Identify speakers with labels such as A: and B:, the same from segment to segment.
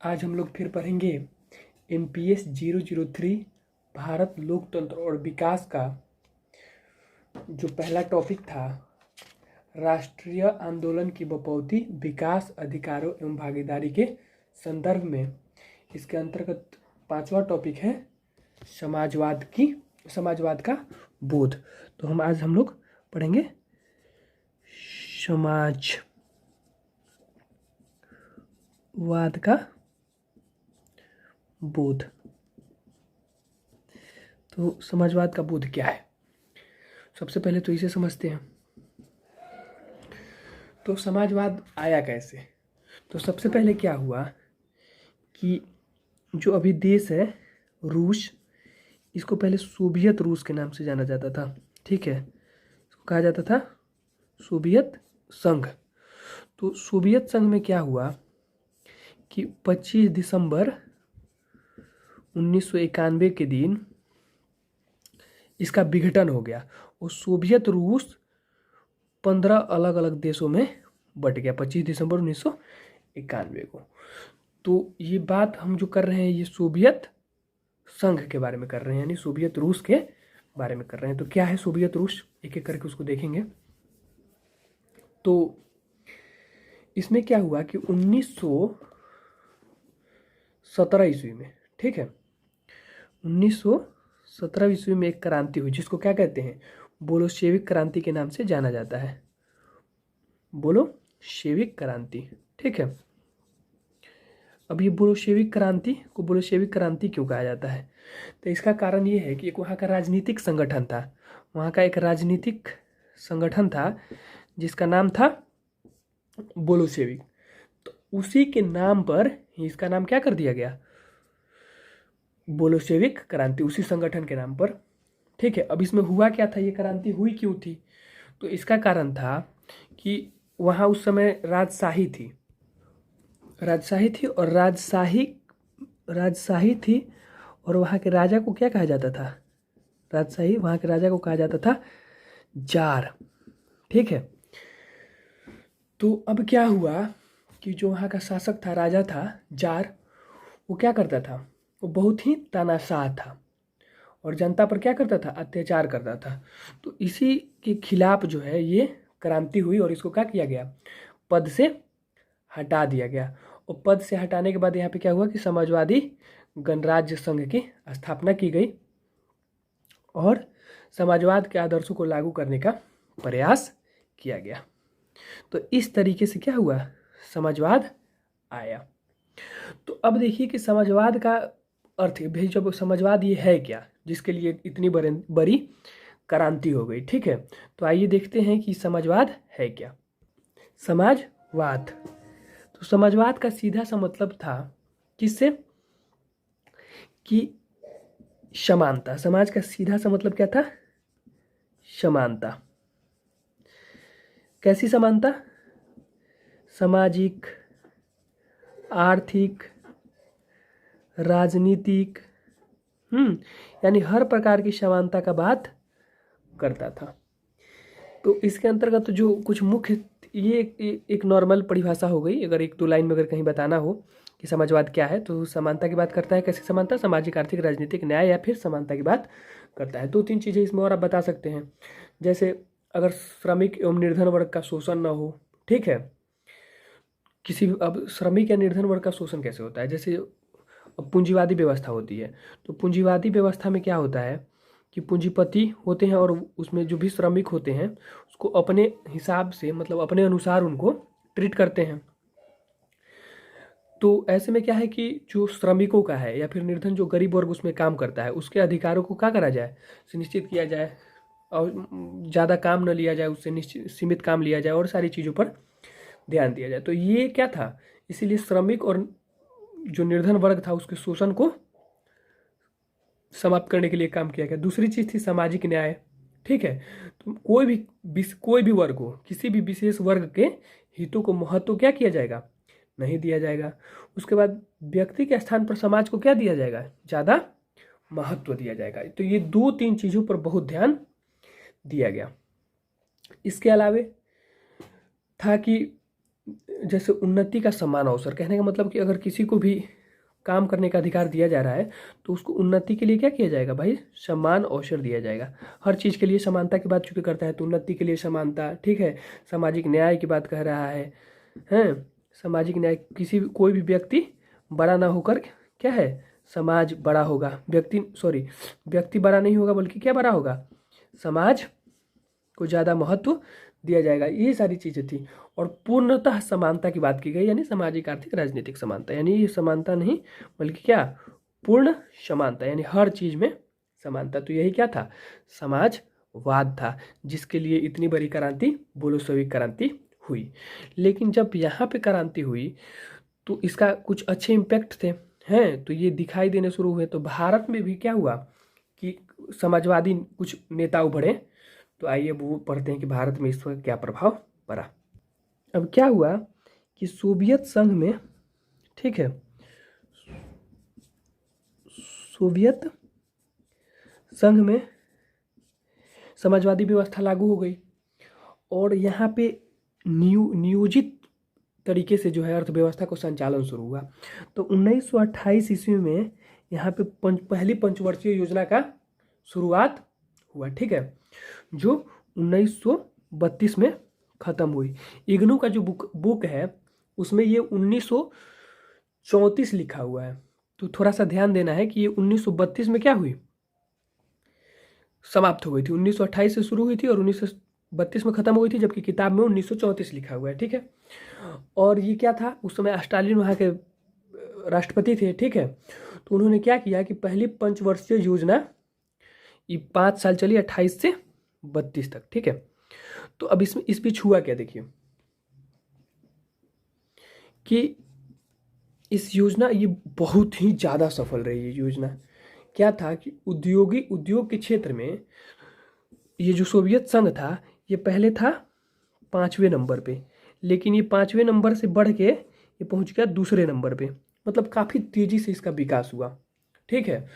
A: आज हम लोग फिर पढ़ेंगे MPS 003 भारत लोकतंत्र और विकास का जो पहला टॉपिक था, राष्ट्रीय आंदोलन की बपौती विकास, अधिकारों एवं भागीदारी के संदर्भ में। इसके अंतर्गत पांचवा टॉपिक है समाजवाद का बोध। तो आज हम लोग पढ़ेंगे समाजवाद का बोध। तो समाजवाद का बोध क्या है, सबसे पहले तो इसे समझते हैं। तो समाजवाद आया कैसे? तो सबसे पहले क्या हुआ कि जो अभी देश है रूस, इसको पहले सोवियत रूस के नाम से जाना जाता था। ठीक है, इसको कहा जाता था सोवियत संघ। तो सोवियत संघ में क्या हुआ कि 25 दिसंबर 1991 के दिन इसका विघटन हो गया और सोवियत रूस 15 अलग अलग देशों में बट गया 25 दिसंबर 1991 को। तो ये बात हम जो कर रहे हैं ये सोवियत संघ के बारे में कर रहे हैं, यानी सोवियत रूस के बारे में कर रहे हैं। तो क्या है सोवियत रूस, एक एक करके उसको देखेंगे। तो इसमें क्या हुआ कि 1917 ईस्वी में, ठीक है, 1917 ईस्वी में एक क्रांति हुई जिसको क्या कहते हैं, बोलोशेविक क्रांति के नाम से जाना जाता है, बोलोशेविक क्रांति। ठीक है, अब ये बोलोशेविक क्रांति क्यों कहा जाता है? तो इसका कारण ये है कि एक वहाँ का राजनीतिक संगठन था, वहाँ का एक राजनीतिक संगठन था जिसका नाम था बोलोशेविक। तो उसी के नाम पर इसका नाम क्या कर दिया गया, बोलोशेविक क्रांति, उसी संगठन के नाम पर। ठीक है, अब इसमें हुआ क्या था, ये क्रांति हुई क्यों थी? तो इसका कारण था कि वहाँ उस समय राजशाही थी और वहाँ के राजा को क्या कहा जाता था, वहाँ के राजा को कहा जाता था जार। ठीक है, तो अब क्या हुआ कि जो वहाँ का शासक था, राजा था जार, वो क्या करता था, वो बहुत ही तानाशाह था और जनता पर क्या करता था, अत्याचार करता था। तो इसी के खिलाफ जो है ये क्रांति हुई और इसको क्या किया गया, पद से हटा दिया गया। और पद से हटाने के बाद यहाँ पे क्या हुआ कि समाजवादी गणराज्य संघ की स्थापना की गई और समाजवाद के आदर्शों को लागू करने का प्रयास किया गया। तो इस तरीके से क्या हुआ, समाजवाद आया। तो अब देखिए कि समाजवाद का अर्थ भाई, जब समाजवाद ये है क्या जिसके लिए इतनी बड़ी क्रांति हो गई। ठीक है, तो आइए देखते हैं कि समाजवाद है क्या। समाजवाद, तो समाजवाद का सीधा सा मतलब था किससे, कि समानता। समाज का सीधा सा मतलब क्या था, समानता। कैसी समानता, सामाजिक, आर्थिक, राजनीतिक, यानी हर प्रकार की समानता का बात करता था। तो इसके अंतर्गत जो कुछ मुख्य, ये एक नॉर्मल परिभाषा हो गई। अगर एक दो लाइन में अगर कहीं बताना हो कि समाजवाद क्या है, तो समानता की बात करता है। कैसी समानता, सामाजिक, आर्थिक, राजनीतिक, न्याय या फिर समानता की बात करता है। दो तीन चीज़ें इसमें और आप बता सकते हैं, जैसे अगर श्रमिक एवं निर्धन वर्ग का शोषण न हो। ठीक है, किसी भी, अब श्रमिक या निर्धन वर्ग का शोषण कैसे होता है, जैसे अब पूंजीवादी व्यवस्था होती है। तो पूंजीवादी व्यवस्था में क्या होता है कि पूंजीपति होते हैं और उसमें जो भी श्रमिक होते हैं उसको अपने हिसाब से, मतलब अपने अनुसार उनको ट्रीट करते हैं। तो ऐसे में क्या है कि जो श्रमिकों का है या फिर निर्धन जो गरीब वर्ग उसमें काम करता है, उसके अधिकारों को क्या करा जाए, सुनिश्चित किया जाए और ज़्यादा काम न लिया जाए, उससे निश्चित सीमित काम लिया जाए और सारी चीज़ों पर ध्यान दिया जाए। तो ये क्या था, इसीलिए श्रमिक और जो निर्धन वर्ग था उसके शोषण को समाप्त करने के लिए काम किया गया। दूसरी चीज़ थी सामाजिक न्याय। ठीक है, तो कोई भी वर्ग हो, किसी भी विशेष वर्ग के हितों को महत्व क्या किया जाएगा, नहीं दिया जाएगा। उसके बाद व्यक्ति के स्थान पर समाज को क्या दिया जाएगा, ज़्यादा महत्व दिया जाएगा। तो ये दो तीन चीज़ों पर बहुत ध्यान दिया गया। इसके अलावे था कि जैसे उन्नति का समान अवसर, कहने का मतलब कि अगर किसी को भी काम करने का अधिकार दिया जा रहा है तो उसको उन्नति के लिए क्या किया जाएगा भाई, समान अवसर दिया जाएगा। हर चीज़ के लिए समानता की बात चूंकि करता है तो उन्नति के लिए समानता, ठीक है। सामाजिक न्याय की बात कह रहा है, हैं। सामाजिक न्याय, किसी कोई भी व्यक्ति बड़ा ना होकर क्या है, समाज बड़ा होगा, व्यक्ति बड़ा नहीं होगा बल्कि क्या बड़ा होगा, समाज को ज़्यादा महत्व दिया जाएगा। ये सारी चीज़ें थी। और पूर्णतः समानता की बात की गई, यानी सामाजिक आर्थिक राजनीतिक समानता, यानी ये समानता नहीं बल्कि क्या, पूर्ण समानता, यानी हर चीज़ में समानता। तो यही क्या था, समाजवाद था, जिसके लिए इतनी बड़ी क्रांति, बोल्शेविक क्रांति हुई। लेकिन जब यहाँ पे क्रांति हुई तो इसका कुछ अच्छे इम्पैक्ट थे, हैं, तो ये दिखाई देने शुरू हुए। तो भारत में भी क्या हुआ कि समाजवादी कुछ नेता उभरे। तो आइए वो पढ़ते हैं कि भारत में इसका क्या प्रभाव पड़ा। अब क्या हुआ कि सोवियत संघ में, ठीक है, सोवियत संघ में समाजवादी व्यवस्था लागू हो गई और यहाँ पे नियोजित तरीके से जो है अर्थव्यवस्था को संचालन शुरू हुआ। तो 1928 ईस्वी में यहाँ पे पहली पंचवर्षीय योजना का शुरुआत हुआ, ठीक है, जो 1932 में ख़त्म हुई। इग्नू का जो बुक है उसमें ये 1934 लिखा हुआ है। तो थोड़ा सा ध्यान देना है कि ये 1932 में क्या हुई, समाप्त हो गई थी। 1928 से शुरू हुई थी और 1932 में ख़त्म हुई थी, जबकि किताब में 1934 लिखा हुआ है, ठीक है। और ये क्या था, उस समय स्टालिन वहाँ के राष्ट्रपति थे, ठीक है। तो उन्होंने क्या किया कि पहली पंचवर्षीय योजना ये 5 साल चली, 28 से 32 तक, ठीक है। तो अब इसमें इस बीच हुआ क्या, देखिए कि इस योजना ये बहुत ही ज़्यादा सफल रही है योजना। क्या था कि उद्योग के क्षेत्र में ये जो सोवियत संघ था ये पहले था 5वें नंबर पे, लेकिन ये 5वें नंबर से बढ़ के ये पहुंच गया दूसरे नंबर पे। मतलब काफ़ी तेज़ी से इसका विकास हुआ, ठीक है।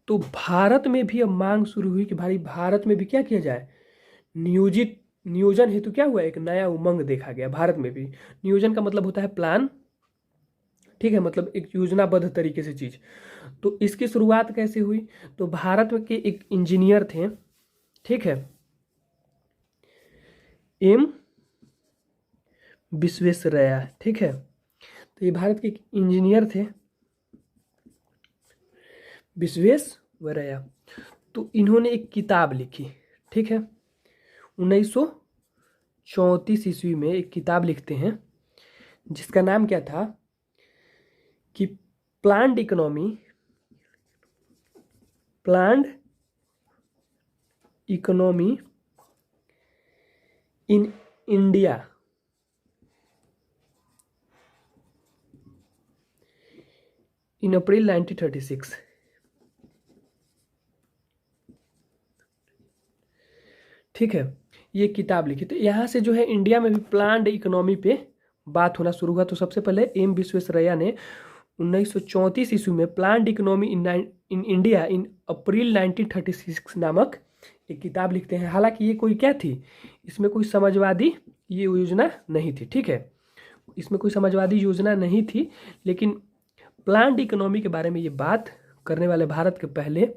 A: तो भारत में भी अब मांग शुरू हुई कि भाई भारत में भी क्या किया जाए, नियोजन हेतु क्या हुआ, एक नया उमंग देखा गया भारत में भी। नियोजन का मतलब होता है प्लान, ठीक है, मतलब एक योजनाबद्ध तरीके से चीज़। तो इसकी शुरुआत कैसे हुई, तो भारत के एक इंजीनियर थे, ठीक है, एम विश्वेश्वरैया, ठीक है। तो ये भारत के एक इंजीनियर थे, विश्वेश्वरैया। तो इन्होंने एक किताब लिखी, ठीक है, 1934 ईस्वी में एक किताब लिखते हैं जिसका नाम क्या था कि planned economy in India in April 1936, ठीक है। ये किताब लिखी। तो यहाँ से जो है इंडिया में भी प्लान्ड इकोनॉमी पे बात होना शुरू हुआ। तो सबसे पहले एम विश्वेश्वरैया ने 1934 ईस्वी में planned economy in India in April 1936 नामक एक किताब लिखते हैं। हालांकि ये कोई क्या थी, इसमें कोई समाजवादी ये योजना नहीं थी, ठीक है, इसमें कोई समाजवादी योजना नहीं थी, लेकिन प्लान्ड इकोनॉमी के बारे में ये बात करने वाले भारत के पहले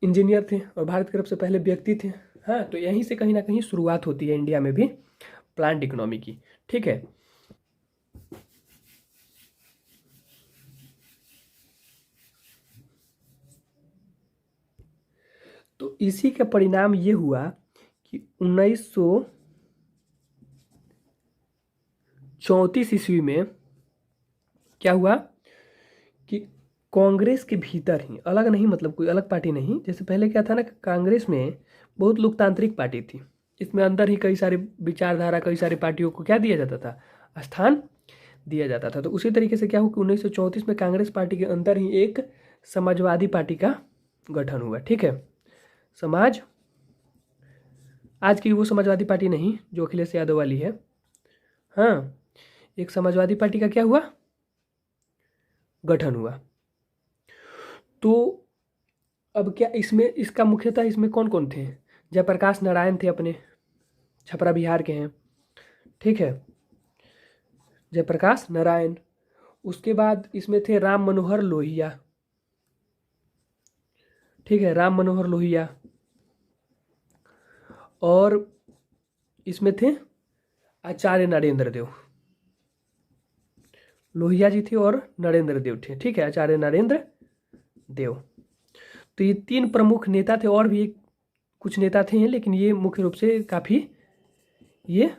A: इंजीनियर थे और भारत की तरफ से पहले व्यक्ति थे। हाँ, तो यहीं से कहीं ना कहीं शुरुआत होती है इंडिया में भी प्लान्ड इकोनॉमी की, ठीक है। तो इसी का परिणाम ये हुआ कि 1934 ईस्वी में क्या हुआ कि कांग्रेस के भीतर ही, अलग नहीं, मतलब कोई अलग पार्टी नहीं, जैसे पहले क्या था ना, कांग्रेस में बहुत लोकतांत्रिक पार्टी थी, इसमें अंदर ही कई सारे विचारधारा, कई सारी पार्टियों को क्या दिया जाता था, स्थान दिया जाता था। तो उसी तरीके से क्या हुआ कि 1934 में कांग्रेस पार्टी के अंदर ही एक समाजवादी पार्टी का गठन हुआ, ठीक है। आज की वो समाजवादी पार्टी नहीं जो अखिलेश यादव वाली है, हाँ, एक समाजवादी पार्टी का क्या हुआ, गठन हुआ। तो अब क्या इसमें, इसका मुख्यतः इसमें कौन कौन थे, जयप्रकाश नारायण थे, अपने छपरा बिहार के हैं, ठीक है, जयप्रकाश नारायण। उसके बाद इसमें थे राम मनोहर लोहिया, ठीक है, राम मनोहर लोहिया। और इसमें थे आचार्य नरेंद्र देव, लोहिया जी थे और नरेंद्र देव थे, ठीक है, आचार्य नरेंद्र देव। तो ये 3 प्रमुख नेता थे, और भी कुछ नेता थे लेकिन ये मुख्य रूप से काफ़ी ये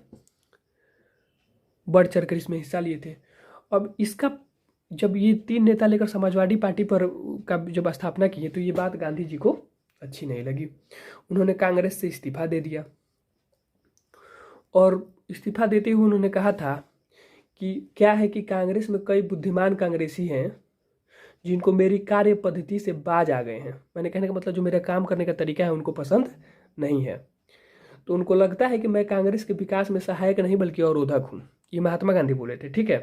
A: बढ़ चढ़ कर इसमें हिस्सा लिए थे। अब इसका जब ये 3 नेता लेकर समाजवादी पार्टी पर का जब स्थापना किए तो ये बात गांधी जी को अच्छी नहीं लगी। उन्होंने कांग्रेस से इस्तीफा दे दिया, और इस्तीफा देते हुए उन्होंने कहा था कि क्या है कि कांग्रेस में कई बुद्धिमान कांग्रेसी हैं जिनको मेरी कार्य पद्धति से बाज आ गए हैं। मैंने कहने का मतलब जो मेरा काम करने का तरीका है उनको पसंद नहीं है, तो उनको लगता है कि मैं कांग्रेस के विकास में सहायक नहीं बल्कि अवरोधक हूँ। ये महात्मा गांधी बोले थे, ठीक है,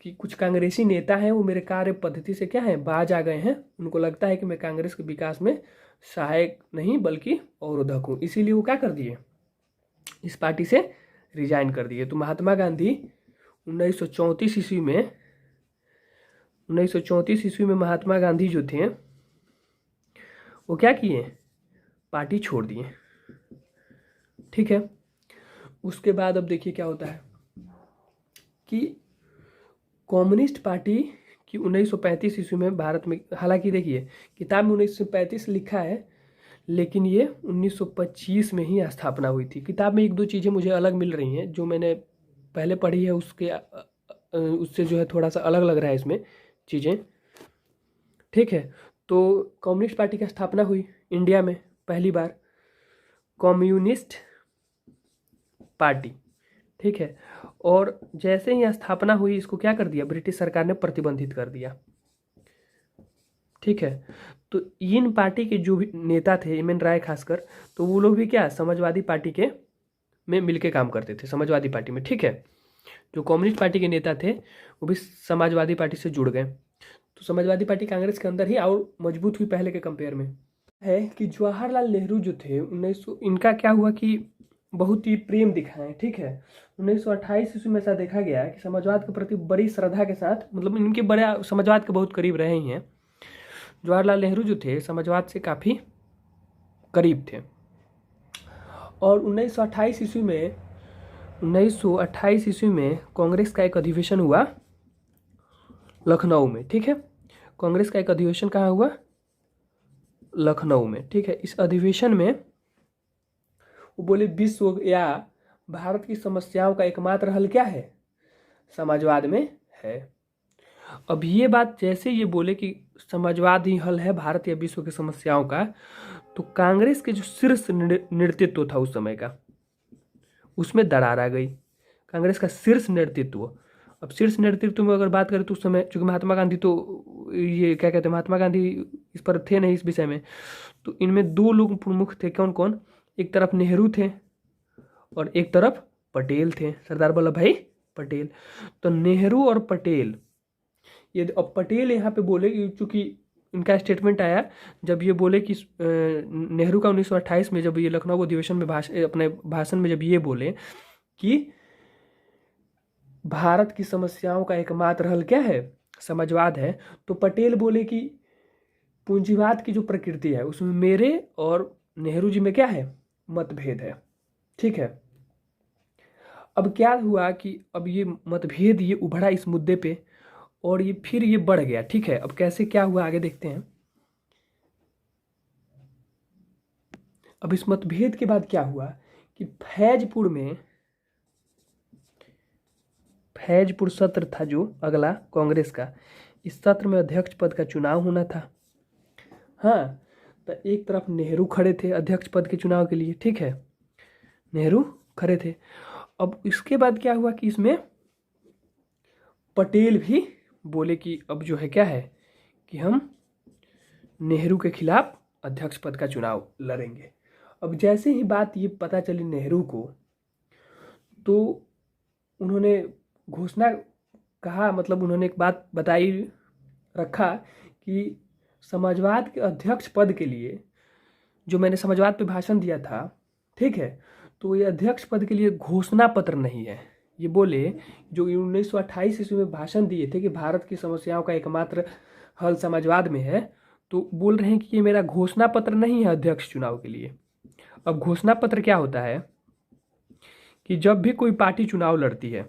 A: कि कुछ कांग्रेसी नेता हैं वो मेरे कार्य पद्धति से क्या है, बाज आ गए हैं। उनको लगता है कि मैं कांग्रेस के विकास में सहायक नहीं बल्कि अवरोधक हूँ, इसीलिए वो क्या कर दिए, इस पार्टी से रिजाइन कर दिए। तो महात्मा गांधी 1934 ईस्वी में महात्मा गांधी जो थे वो क्या किए, पार्टी छोड़ दिए, ठीक है। उसके बाद अब देखिए क्या होता है कि कम्युनिस्ट पार्टी की 1935 ईस्वी में भारत में, हालांकि देखिए किताब में 1935 लिखा है लेकिन ये 1925 में ही स्थापना हुई थी। किताब में 1-2 चीज़ें मुझे अलग मिल रही हैं, जो मैंने पहले पढ़ी है उससे जो है थोड़ा सा अलग लग रहा है इसमें चीज़ें, ठीक है। तो कम्युनिस्ट पार्टी की स्थापना हुई इंडिया में पहली बार, कम्युनिस्ट पार्टी, ठीक है। और जैसे ही स्थापना हुई इसको क्या कर दिया, ब्रिटिश सरकार ने प्रतिबंधित कर दिया, ठीक है। तो इन पार्टी के जो भी नेता थे, एम एन राय खासकर, तो वो लोग भी क्या समाजवादी पार्टी के में मिलके काम करते थे, समाजवादी पार्टी में, ठीक है। जो कम्युनिस्ट पार्टी के नेता थे वो भी समाजवादी पार्टी से जुड़ गए। तो समाजवादी पार्टी कांग्रेस के अंदर ही और मजबूत हुई पहले के कंपेयर में। है कि जवाहरलाल नेहरू जो थे 1900, इनका क्या हुआ कि बहुत ही प्रेम दिखाएं, ठीक है। 1928 ईस्वी में ऐसा देखा गया कि समाजवाद के प्रति बड़ी श्रद्धा के साथ, मतलब इनके बड़े समाजवाद के बहुत करीब रहे ही हैं। जवाहरलाल नेहरू जो थे समाजवाद से काफ़ी करीब थे। और 1928 ईस्वी में कांग्रेस का एक अधिवेशन हुआ लखनऊ में, ठीक है। कांग्रेस का एक अधिवेशन कहाँ हुआ, लखनऊ में, ठीक है। इस अधिवेशन में वो बोले विश्व या भारत की समस्याओं का एकमात्र हल क्या है, समाजवाद में है। अब ये बात जैसे ये बोले कि समाजवाद ही हल है भारत या विश्व की समस्याओं का, तो कांग्रेस के जो शीर्ष नेतृत्व था उस समय का, उसमें दरार आ गई। कांग्रेस का शीर्ष नेतृत्व, अब शीर्ष नेतृत्व में अगर बात करें तो उस समय चूँकि महात्मा गांधी, तो ये क्या कहते हैं, महात्मा गांधी इस पर थे नहीं इस विषय में, तो इनमें 2 लोग प्रमुख थे। कौन कौन, एक तरफ नेहरू थे और एक तरफ पटेल थे, सरदार वल्लभ भाई पटेल। तो नेहरू और पटेल, ये अब पटेल यहाँ पे बोले, चूँकि इनका स्टेटमेंट आया जब ये बोले कि नेहरू का 1928 में जब ये लखनऊ अधिवेशन में अपने भाषण में जब ये बोले कि भारत की समस्याओं का एकमात्र हल क्या है, समाजवाद है, तो पटेल बोले कि पूंजीवाद की जो प्रकृति है उसमें मेरे और नेहरू जी में क्या है, मतभेद है, ठीक है। अब क्या हुआ कि अब ये मतभेद ये उभरा इस मुद्दे पे और ये फिर ये बढ़ गया, ठीक है। अब कैसे क्या हुआ आगे देखते हैं। अब इस मतभेद के बाद क्या हुआ कि फैजपुर सत्र था जो अगला कांग्रेस का, इस सत्र में अध्यक्ष पद का चुनाव होना था। हाँ, तो एक तरफ नेहरू खड़े थे अध्यक्ष पद के चुनाव के लिए, ठीक है, नेहरू खड़े थे। अब इसके बाद क्या हुआ कि इसमें पटेल भी बोले कि अब जो है क्या है कि हम नेहरू के खिलाफ अध्यक्ष पद का चुनाव लड़ेंगे। अब जैसे ही बात ये पता चली नेहरू को, तो उन्होंने घोषणा कहा, मतलब उन्होंने एक बात बताई रखा कि समाजवाद के अध्यक्ष पद के लिए जो मैंने समाजवाद पे भाषण दिया था, ठीक है, तो ये अध्यक्ष पद के लिए घोषणा पत्र नहीं है, ये बोले, जो 1928 ईस्वी में भाषण दिए थे कि भारत की समस्याओं का एकमात्र हल समाजवाद में है, तो बोल रहे हैं कि ये मेरा घोषणा पत्र नहीं है अध्यक्ष चुनाव के लिए। अब घोषणा पत्र क्या होता है कि जब भी कोई पार्टी चुनाव लड़ती है,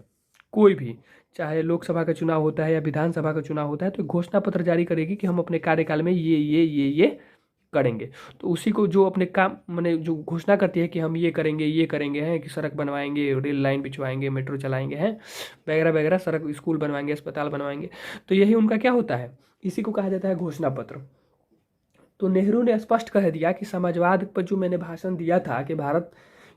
A: कोई भी, चाहे लोकसभा का चुनाव होता है या विधानसभा का चुनाव होता है, तो घोषणा पत्र जारी करेगी कि हम अपने कार्यकाल में ये करेंगे। तो उसी को जो अपने काम माने जो घोषणा करती है कि हम ये करेंगे हैं, कि सड़क बनवाएंगे, रेल लाइन बिछवाएंगे, मेट्रो चलाएंगे हैं, वगैरह वगैरह, सड़क स्कूल बनवाएंगे, अस्पताल बनवाएंगे, तो यही उनका क्या होता है, इसी को कहा जाता है घोषणा पत्र। तो नेहरू ने स्पष्ट कह दिया कि समाजवाद पर जो मैंने भाषण दिया था कि भारत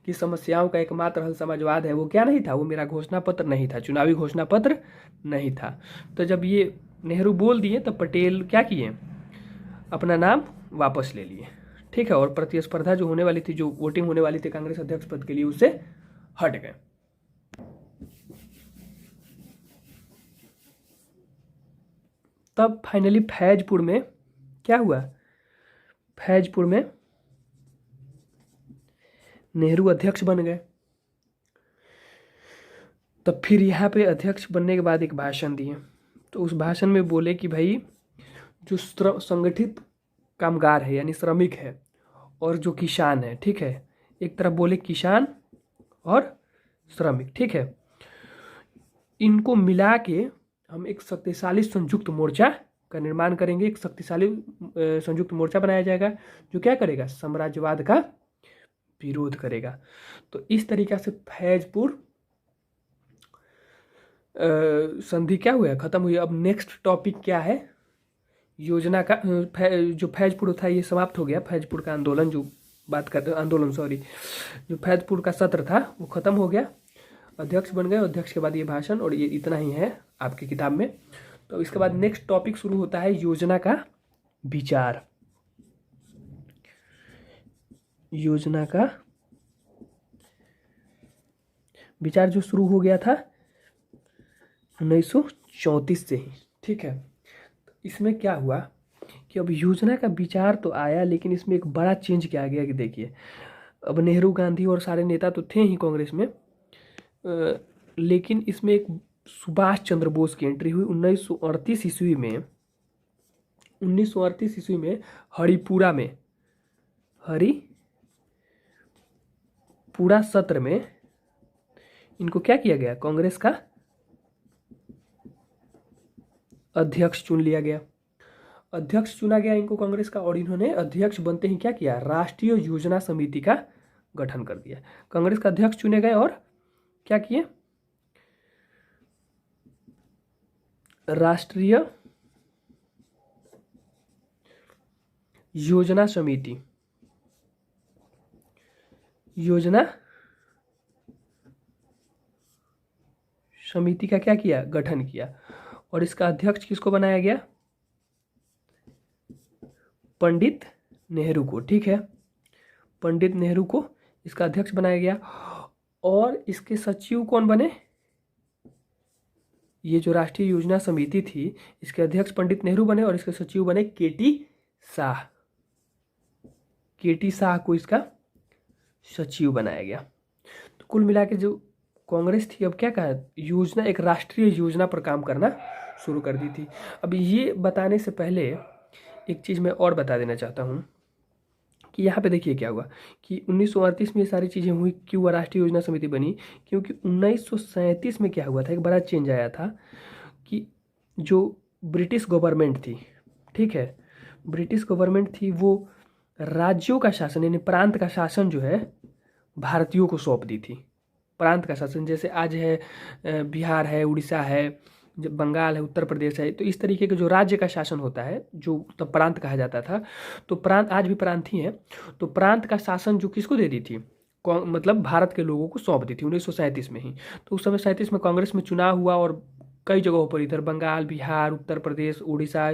A: की समस्याओं का एकमात्र हल समाजवाद है, वो क्या नहीं था, वो मेरा घोषणा पत्र नहीं था, चुनावी घोषणा पत्र नहीं था। तो जब ये नेहरू बोल दिए तब पटेल क्या किए, अपना नाम वापस ले लिए, ठीक है, और प्रतिस्पर्धा जो होने वाली थी, जो वोटिंग होने वाली थी कांग्रेस अध्यक्ष पद के लिए, उससे हट गए। तब फाइनली फैजपुर में क्या हुआ, फैजपुर में नेहरू अध्यक्ष बन गए। तब फिर यहाँ पे अध्यक्ष बनने के बाद एक भाषण दिए, तो उस भाषण में बोले कि भाई जो संगठित कामगार है यानी श्रमिक है और जो किसान है, ठीक है, एक तरफ बोले किसान और श्रमिक, ठीक है, इनको मिला के हम एक शक्तिशाली संयुक्त मोर्चा का निर्माण करेंगे। एक शक्तिशाली संयुक्त मोर्चा बनाया जाएगा जो क्या करेगा, साम्राज्यवाद का विरोध करेगा। तो इस तरीक़ा से फैजपुर संधि क्या हुआ, खत्म हुई। अब नेक्स्ट टॉपिक क्या है, योजना का, जो फैजपुर था ये समाप्त हो गया, फैजपुर का आंदोलन, जो बात करते आंदोलन सॉरी, जो फैजपुर का सत्र था वो खत्म हो गया, अध्यक्ष बन गए, अध्यक्ष के बाद ये भाषण, और ये इतना ही है आपकी किताब में। तो इसके बाद नेक्स्ट टॉपिक शुरू होता है योजना का विचार। योजना का विचार जो शुरू हो गया था 1934 से ही, ठीक है। तो इसमें क्या हुआ कि अब योजना का विचार तो आया, लेकिन इसमें एक बड़ा चेंज क्या आ गया कि देखिए, अब नेहरू गांधी और सारे नेता तो थे ही कांग्रेस में, लेकिन इसमें एक सुभाष चंद्र बोस की एंट्री हुई 1938 ईस्वी में। 1938 ईस्वी में हरिपुरा सत्र में इनको क्या किया गया, कांग्रेस का अध्यक्ष चुन लिया गया। अध्यक्ष चुना गया इनको कांग्रेस का, और इन्होंने अध्यक्ष बनते ही क्या किया, राष्ट्रीय योजना समिति का गठन कर दिया। कांग्रेस का अध्यक्ष चुने गए और क्या किए, राष्ट्रीय योजना समिति का क्या किया, गठन किया, और इसका अध्यक्ष किसको बनाया गया, पंडित नेहरू को, ठीक है, पंडित नेहरू को इसका अध्यक्ष बनाया गया। और इसके सचिव कौन बने, ये जो राष्ट्रीय योजना समिति थी, इसके अध्यक्ष पंडित नेहरू बने और इसके सचिव बने केटी शाह। केटी शाह को इसका सचिव बनाया गया। तो कुल मिला के जो कांग्रेस थी, अब क्या कहा, योजना, एक राष्ट्रीय योजना पर काम करना शुरू कर दी थी। अब ये बताने से पहले एक चीज़ मैं और बता देना चाहता हूँ कि यहाँ पे देखिए क्या हुआ कि 1938 में ये सारी चीज़ें हुई, क्यों राष्ट्रीय योजना समिति बनी, क्योंकि 1937 में क्या हुआ था, एक बड़ा चेंज आया था कि जो ब्रिटिश गवर्नमेंट थी, ठीक है, ब्रिटिश गवर्नमेंट थी, वो राज्यों का शासन यानी प्रांत का शासन जो है भारतीयों को सौंप दी थी। प्रांत का शासन जैसे आज है बिहार है, उड़ीसा है, बंगाल है, उत्तर प्रदेश है, तो इस तरीके के जो राज्य का शासन होता है, जो तब प्रांत कहा जाता था, तो प्रांत आज भी प्रांत ही है, तो प्रांत का शासन जो किसको दे दी थी, मतलब भारत के लोगों को सौंप दी थी 1937 में ही। तो उस समय 37 में कांग्रेस में चुनाव हुआ और कई जगहों पर, इधर बंगाल, बिहार, उत्तर प्रदेश, उड़ीसा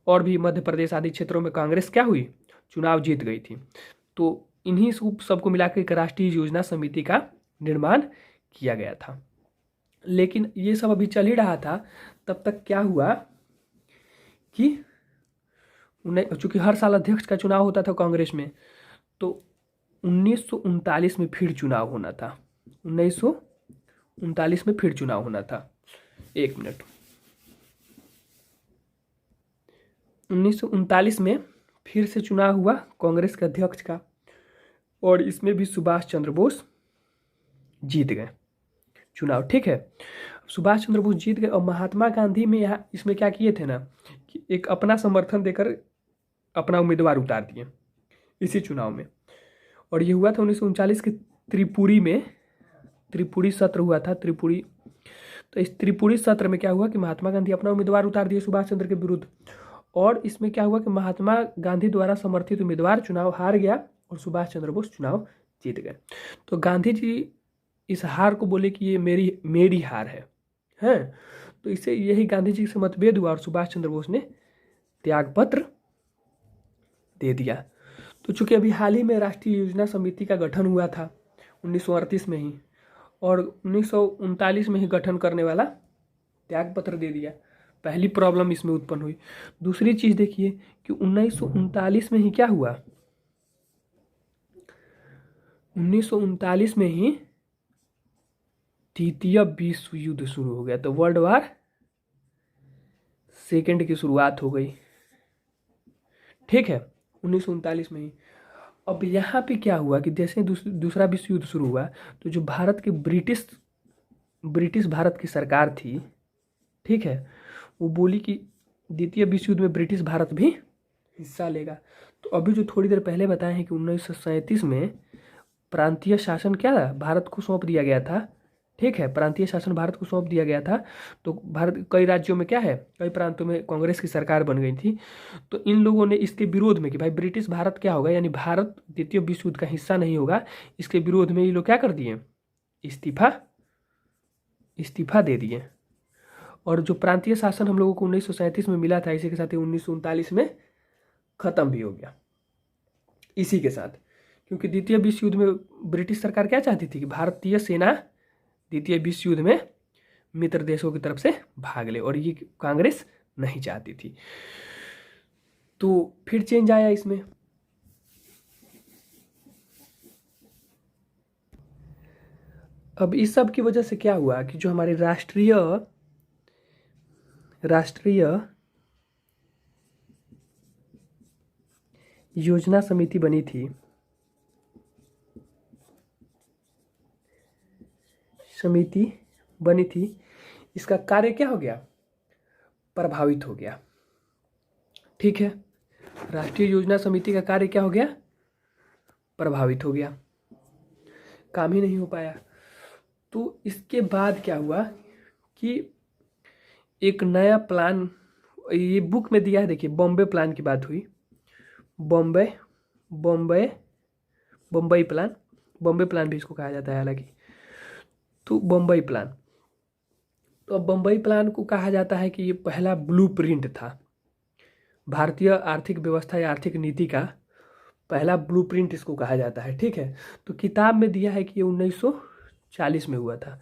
A: और भी मध्य प्रदेश आदि क्षेत्रों में कांग्रेस क्या हुई, चुनाव जीत गई थी। तो इन्हीं सबको मिलाकर एक राष्ट्रीय योजना समिति का निर्माण किया गया था। लेकिन ये सब अभी चल ही रहा था, तब तक क्या हुआ कि चूँकि हर साल अध्यक्ष का चुनाव होता था कांग्रेस में, तो 1939 में फिर चुनाव होना था, 1939 में फिर चुनाव होना था। 1 मिनट। 1939 में फिर से चुनाव हुआ कांग्रेस के अध्यक्ष का, और इसमें भी सुभाष चंद्र बोस जीत गए चुनाव। ठीक है, सुभाष चंद्र बोस जीत गए और महात्मा गांधी में यहाँ इसमें क्या किए थे ना कि एक अपना समर्थन देकर अपना उम्मीदवार उतार दिए इसी चुनाव में। और ये हुआ था 1939 के त्रिपुरी में, त्रिपुरी सत्र हुआ था, त्रिपुरी। तो इस त्रिपुरी सत्र में क्या हुआ कि महात्मा गांधी अपना उम्मीदवार उतार दिए सुभाष चंद्र के विरुद्ध, और इसमें क्या हुआ कि महात्मा गांधी द्वारा समर्थित उम्मीदवार चुनाव हार गया और सुभाष चंद्र बोस चुनाव जीत गए। तो गांधी जी इस हार को बोले कि ये मेरी हार है, हैं। तो इससे यही गांधी जी से मतभेद हुआ और सुभाष चंद्र बोस ने त्याग पत्र दे दिया। तो चूंकि अभी हाल ही में राष्ट्रीय योजना समिति का गठन हुआ था 1938 में ही, और 1939 में ही गठन करने वाला त्याग पत्र दे दिया। पहली प्रॉब्लम इसमें उत्पन्न हुई। दूसरी चीज देखिए कि 1939 में ही क्या हुआ, 1939 में ही द्वितीय विश्व युद्ध शुरू हो गया। तो वर्ल्ड वार सेकेंड की शुरुआत हो गई। ठीक है, 1939 में ही। अब यहाँ पे क्या हुआ कि जैसे दूसरा विश्व युद्ध शुरू हुआ तो जो भारत की ब्रिटिश भारत की सरकार थी, ठीक है, वो बोली कि द्वितीय विश्व युद्ध में ब्रिटिश भारत भी हिस्सा लेगा। तो अभी जो थोड़ी देर पहले बताए हैं कि 1937 में प्रांतीय शासन क्या भारत को सौंप दिया गया था। ठीक है, प्रांतीय शासन भारत को सौंप दिया गया था। तो भारत कई राज्यों में क्या है, कई प्रांतों में कांग्रेस की सरकार बन गई थी। तो इन लोगों ने इसके विरोध में कि भाई ब्रिटिश भारत क्या होगा, यानी भारत द्वितीय विश्व युद्ध का हिस्सा नहीं होगा, इसके विरोध में ये लोग क्या कर दिए, इस्तीफा दे दिए। और जो प्रांतीय शासन हम लोगों को 1937 में मिला था, इसी के साथ ही 1939 में खत्म भी हो गया इसी के साथ। क्योंकि द्वितीय विश्व युद्ध में ब्रिटिश सरकार क्या चाहती थी कि भारतीय सेना द्वितीय विश्व युद्ध में मित्र देशों की तरफ से भाग ले, और ये कांग्रेस नहीं चाहती थी। तो फिर चेंज आया इसमें। अब इस सब की वजह से क्या हुआ कि जो हमारी राष्ट्रीय योजना समिति बनी थी, इसका कार्य क्या हो गया, प्रभावित हो गया। ठीक है, राष्ट्रीय योजना समिति का कार्य क्या हो गया, प्रभावित हो गया, काम ही नहीं हो पाया। तो इसके बाद क्या हुआ कि एक नया प्लान, ये बुक में दिया है, देखिए बॉम्बे प्लान की बात हुई। बॉम्बे प्लान भी इसको कहा जाता है हालांकि। तो बॉम्बे प्लान, तो अब बम्बई प्लान को कहा जाता है कि ये पहला ब्लूप्रिंट था, भारतीय आर्थिक व्यवस्था या आर्थिक नीति का पहला ब्लूप्रिंट इसको कहा जाता है। ठीक है, तो किताब में दिया है कि ये 1940 में हुआ था,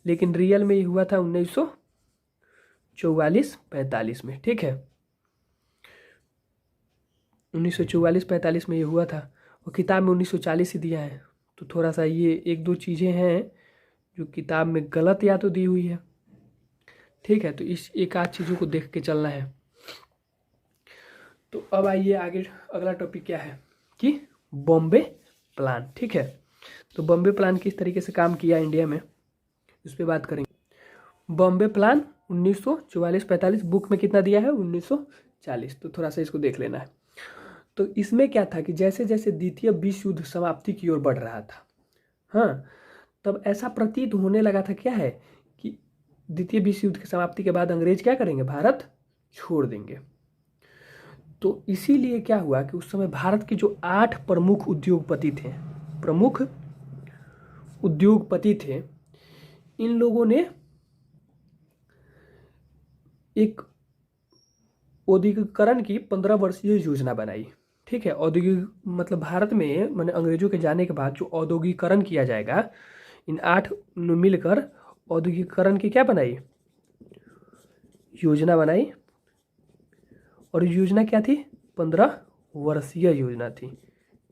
A: लेकिन रियल में ये हुआ था 1944-45 में। ठीक है, 1944-45 में ये हुआ था, और किताब में 1940 ही दिया है। तो थोड़ा सा ये एक दो चीज़ें हैं जो किताब में गलत या तो दी हुई है। ठीक है, तो इस एक आध चीज़ों को देख के चलना है। तो अब आइए आगे, अगला टॉपिक क्या है कि बॉम्बे प्लान। ठीक है, तो बॉम्बे प्लान किस तरीके से काम किया इंडिया में, इस पर बात करेंगे। बॉम्बे प्लान 1944-45 बुक में कितना दिया है, 1940। तो थोड़ा सा इसको देख लेना है। तो इसमें क्या था कि जैसे जैसे द्वितीय विश्व युद्ध समाप्ति की ओर बढ़ रहा था, हाँ, तब ऐसा प्रतीत होने लगा था क्या है कि द्वितीय विश्व युद्ध की समाप्ति के बाद अंग्रेज क्या करेंगे, भारत छोड़ देंगे। तो इसीलिए क्या हुआ कि उस समय भारत के जो 8 प्रमुख उद्योगपति थे, इन लोगों ने एक औद्योगिकरण की 15 वर्षीय योजना बनाई। ठीक है, औद्योगिक मतलब भारत में मैंने अंग्रेजों के जाने के बाद जो औद्योगिकरण किया जाएगा, इन 8 ने मिलकर औद्योगिकरण की क्या बनाई, योजना बनाई। और योजना क्या थी, 15 वर्षीय योजना थी।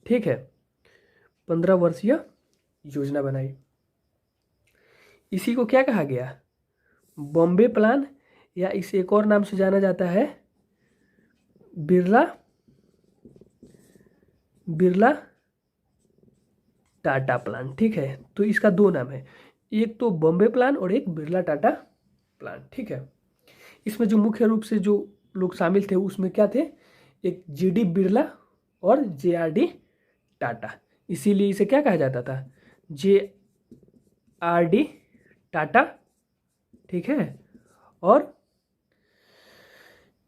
A: ठीक है, 15 वर्षीय योजना बनाई। इसी को क्या कहा गया, बॉम्बे प्लान, या इसे एक और नाम से जाना जाता है बिरला बिरला टाटा प्लान। ठीक है, तो इसका दो नाम है, एक तो बॉम्बे प्लान और एक बिरला टाटा प्लान। ठीक है, इसमें जो मुख्य रूप से जो लोग शामिल थे उसमें क्या थे, एक जीडी बिरला और जेआरडी टाटा, इसीलिए इसे क्या कहा जाता था, जेआरडी टाटा। ठीक है, और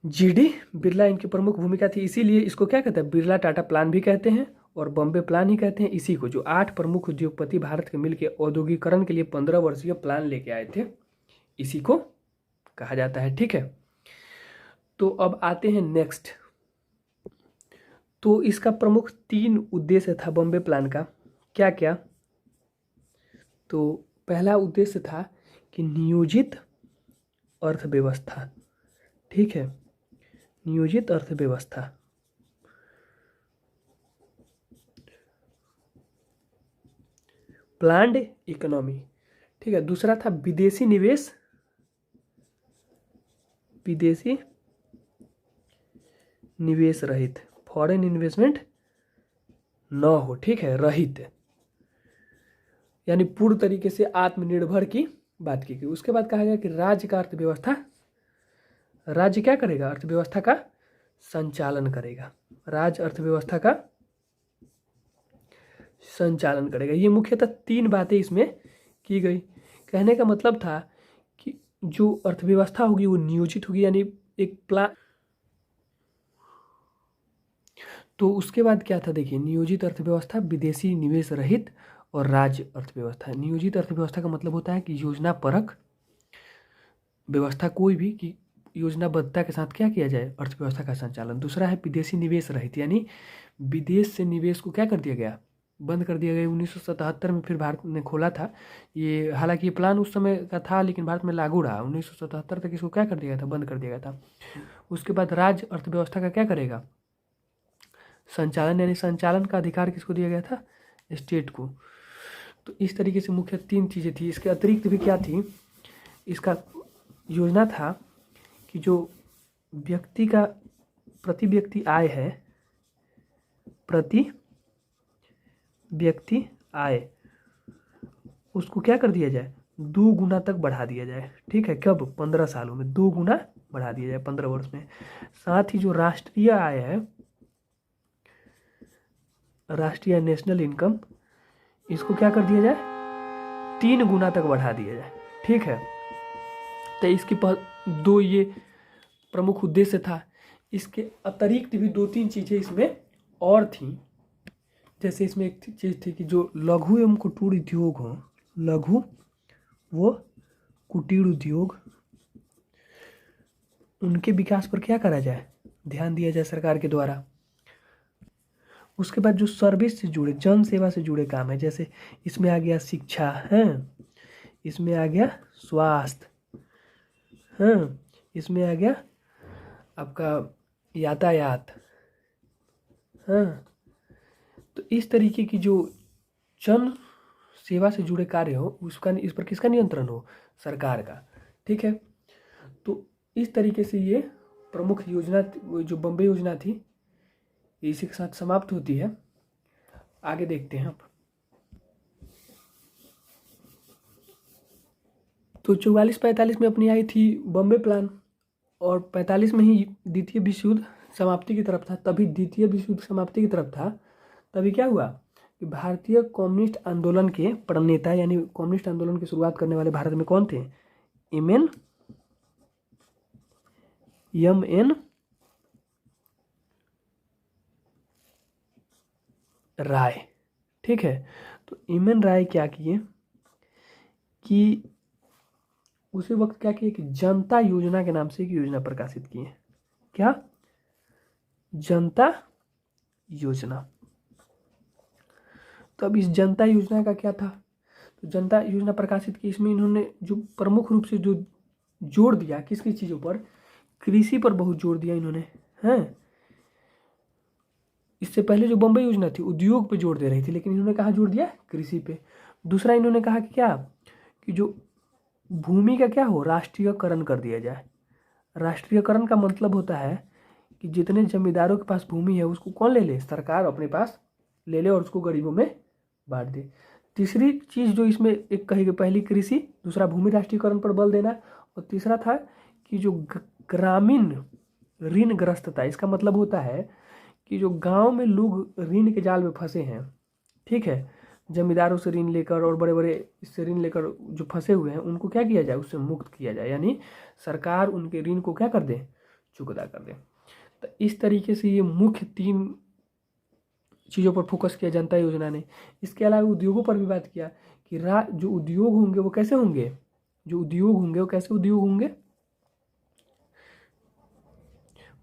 A: जीडी बिरला इनकी प्रमुख भूमिका थी, इसीलिए इसको क्या कहते हैं, बिरला टाटा प्लान भी कहते हैं और बॉम्बे प्लान ही कहते हैं। इसी को जो 8 प्रमुख उद्योगपति भारत के मिलकर औद्योगिकरण के लिए 15 वर्षीय प्लान लेके आए थे, इसी को कहा जाता है। ठीक है, तो अब आते हैं नेक्स्ट। तो इसका प्रमुख 3 उद्देश्य था बॉम्बे प्लान का, क्या क्या। तो पहला उद्देश्य था कि नियोजित अर्थव्यवस्था। ठीक है, नियोजित अर्थव्यवस्था। Planned economy. ठीक है, दूसरा था विदेशी निवेश, विदेशी निवेश रहित, फॉरेन इन्वेस्टमेंट न हो। ठीक है, रहित यानी पूर्ण तरीके से आत्मनिर्भर की बात की गई। उसके बाद कहा गया कि राज्य का अर्थव्यवस्था, राज्य क्या करेगा, अर्थव्यवस्था का संचालन करेगा, राज्य अर्थव्यवस्था का संचालन करेगा। ये मुख्यतः 3 बातें इसमें की गई। कहने का मतलब था कि जो अर्थव्यवस्था होगी वो नियोजित होगी, यानी एक प्लान। तो उसके बाद क्या था, देखिए, नियोजित अर्थव्यवस्था, विदेशी निवेश रहित और राज्य अर्थव्यवस्था। नियोजित अर्थव्यवस्था का मतलब होता है कि योजना परक व्यवस्था, कोई भी कि योजनाबद्धता के साथ क्या किया जाए, अर्थव्यवस्था का संचालन। दूसरा है विदेशी निवेश रहित, यानी विदेश से निवेश को क्या कर दिया गया, बंद कर दिया गया। 1977 में फिर भारत ने खोला था ये, हालांकि ये प्लान उस समय का था लेकिन भारत में लागू रहा। 1977 तक इसको क्या कर दिया गया था, बंद कर दिया गया था। उसके बाद राज्य अर्थव्यवस्था का क्या करेगा, संचालन, यानी संचालन का अधिकार किसको दिया गया था, स्टेट को। तो इस तरीके से मुख्य 3 चीज़ें थी। इसके अतिरिक्त भी क्या थी, इसका योजना था कि जो व्यक्ति का प्रति व्यक्ति आय है, प्रति व्यक्ति आय, उसको क्या कर दिया जाए, 2 गुना तक बढ़ा दिया जाए। ठीक है, कब, 15 सालों में 2 गुना बढ़ा दिया जाए, 15 वर्ष में। साथ ही जो राष्ट्रीय आय है, राष्ट्रीय नेशनल इनकम, इसको क्या कर दिया जाए, 3 गुना तक बढ़ा दिया जाए। ठीक है, तो इसके 2 ये प्रमुख उद्देश्य था। इसके अतिरिक्त भी 2-3 चीज़ें इसमें और थी। जैसे इसमें एक चीज़ थी कि जो लघु एवं कुटीर उद्योग हो, लघु व कुटीर उद्योग, उनके विकास पर क्या करा जाए, ध्यान दिया जाए सरकार के द्वारा। उसके बाद जो सर्विस से जुड़े, जन सेवा से जुड़े काम है, जैसे इसमें आ गया शिक्षा है, इसमें आ गया स्वास्थ्य, हाँ, इसमें आ गया आपका यातायात, हाँ। तो इस तरीके की जो जन सेवा से जुड़े कार्य हो, उसका, इस पर किसका नियंत्रण हो, सरकार का। ठीक है, तो इस तरीके से ये प्रमुख योजना जो बॉम्बे योजना थी, इसी के साथ समाप्त होती है। आगे देखते हैं अब। तो 44-45 में अपनी आई थी बॉम्बे प्लान, और 45 में ही द्वितीय विश्व युद्ध समाप्ति की तरफ था। तभी द्वितीय विश्व युद्ध समाप्ति की तरफ था, तभी क्या हुआ कि भारतीय कम्युनिस्ट आंदोलन के प्रणेता, यानी कम्युनिस्ट आंदोलन की शुरुआत करने वाले भारत में कौन थे, एम एन राय। ठीक है, तो एम एन राय क्या किए कि उसी वक्त क्या किए कि जनता योजना के नाम से एक योजना प्रकाशित किए। क्या, जनता योजना। तो अब इस जनता योजना का क्या था, तो जनता योजना प्रकाशित की, इसमें इन्होंने जो प्रमुख रूप से जो जोर दिया, किसकी चीज़ों पर, कृषि पर बहुत जोर दिया इन्होंने, हैं। इससे पहले जो बॉम्बे योजना थी उद्योग पे जोर दे रही थी, लेकिन इन्होंने कहाँ जोर दिया, कृषि पे। दूसरा इन्होंने कहा कि क्या, कि जो भूमि का क्या हो, राष्ट्रीयकरण कर दिया जाए। राष्ट्रीयकरण का मतलब होता है कि जितने जमींदारों के पास भूमि है उसको कौन ले ले, सरकार अपने पास ले ले और उसको गरीबों में बांट दे। तीसरी चीज़ जो इसमें एक कही गई, पहली कृषि, दूसरा भूमि राष्ट्रीयकरण पर बल देना, और तीसरा था कि जो ग्रामीण ऋणग्रस्तता, इसका मतलब होता है कि जो गांव में लोग ऋण के जाल में फंसे हैं, ठीक है, जमींदारों से ऋण लेकर और बड़े बड़े इससे ऋण लेकर जो फंसे हुए हैं उनको क्या किया जाए, उससे मुक्त किया जाए, यानी सरकार उनके ऋण को क्या कर दे, चुकता कर दे। तो इस तरीके से ये मुख्य 3 चीज़ों पर फोकस किया जनता योजना ने। इसके अलावा उद्योगों पर भी बात किया कि जो उद्योग होंगे वो कैसे होंगे, जो उद्योग होंगे वो कैसे उद्योग होंगे,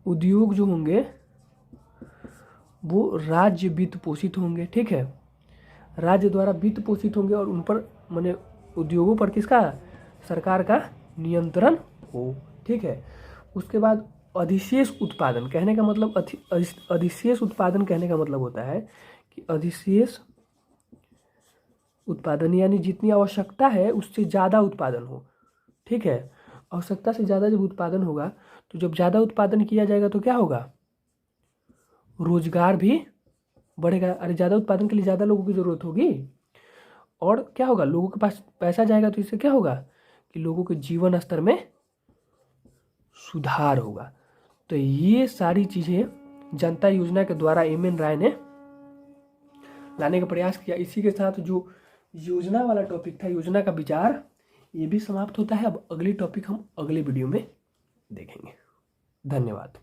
A: उद्योग जो होंगे वो राज्य वित्त पोषित होंगे, ठीक है, राज्य द्वारा वित्त पोषित होंगे और उन पर माने उद्योगों पर किसका, सरकार का नियंत्रण हो, ठीक है। उसके बाद अधिशेष उत्पादन, कहने का मतलब अधिशेष उत्पादन कहने का मतलब होता है कि अधिशेष उत्पादन यानी जितनी आवश्यकता है उससे ज़्यादा उत्पादन हो, ठीक है। आवश्यकता से ज़्यादा जब उत्पादन होगा तो जब ज़्यादा उत्पादन किया जाएगा तो क्या होगा, रोजगार भी बढ़ेगा। अरे ज़्यादा उत्पादन के लिए ज़्यादा लोगों की ज़रूरत होगी और क्या होगा, लोगों के पास पैसा जाएगा तो इससे क्या होगा कि लोगों के जीवन स्तर में सुधार होगा। तो ये सारी चीज़ें जनता योजना के द्वारा एम.एन. राय ने लाने का प्रयास किया। इसी के साथ जो योजना वाला टॉपिक था, योजना का विचार, ये भी समाप्त होता है। अब अगली टॉपिक हम अगले वीडियो में देखेंगे। धन्यवाद।